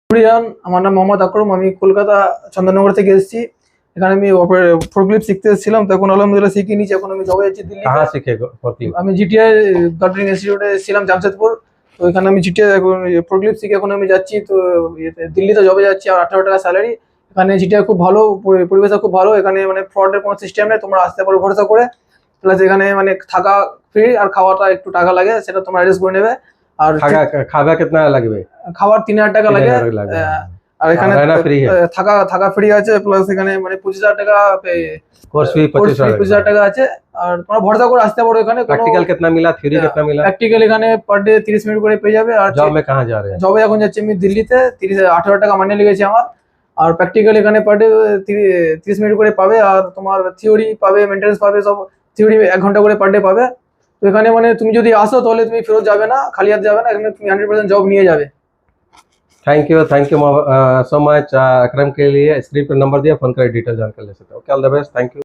প্রিয়ান, আমার নাম মোহাম্মদ আকরম। আমি কলকাতা চন্দননগর থেকে এসেছি। এখানে আমি ফোরক্লিপ শিখতে এসেছিলাম, তো এখন আলহামদুলিল্লাহ শিখে নিয়েছি। এখন আমি জবে যাচ্ছি দিল্লি। कहाँ सीखे फॉरक्लिफ्ट? আমি জিটিআই গার্ডেনিং ইনস্টিটিউটে এসেছিলাম জামশেদপুর। তো এখানে আমি জিটিআই এখন ফোরক্লিপ শিখে এখন আমি যাচ্ছি তো দিল্লিতে জবে যাচ্ছি। আর 18 টাকা স্যালারি। এখানে জিটিআই খুব ভালো, পরিবেশটা খুব ভালো। এখানে মানে ফ্রডের কোনো সিস্টেম নেই, তোমরা আসতে পারো ভরসা করে। প্লাস এখানে মানে থাকা ফ্রি, আর খাওয়াটা একটু টাকা লাগে, সেটা তোমরা অ্যাডজাস্ট করে নেবে। আর खागा कितना लगे? খাবার 3000 টাকা লাগে। আর এখানে रहना फ्री है? থাকা ফ্রি আছে। প্লাস এখানে মানে 25,000 টাকা कोर्स फी 25,000 টাকা আছে। আর তোমরা ভরসা করে আসতে পারো। এখানে प्रैक्टिकल कितना मिला, थ्योरी कितना मिला? প্র্যাকটিক্যাল এখানে পার ডে 30 মিনিট করে পেয়ে যাবে। আর जॉब में कहाँ जा रहे हैं? জবে এখন যাচ্ছি আমি দিল্লিতে। 18 টাকা মাইনে লেগেছে আমার। আর প্র্যাকটিক্যাল এখানে পার ডে 30 মিনিট করে পাবে। আর তোমার থিওরি পাবে, মেইনটেনেন্স পাবে, সব থিওরি 1 ঘন্টা করে পার ডে পাবে। তো এখানে মানে তুমি যদি আসো তাহলে তুমি ফেরত যাবে না, খালি হাত যাবে না। এখানে তুমি 100% জব নিয়ে যাবে। थैंक यू सो मच अकरम के लिए। स्क्रीन पर नंबर दिया, फोन कर डिटेल जानकर ले सकते हो। All the best, thank you.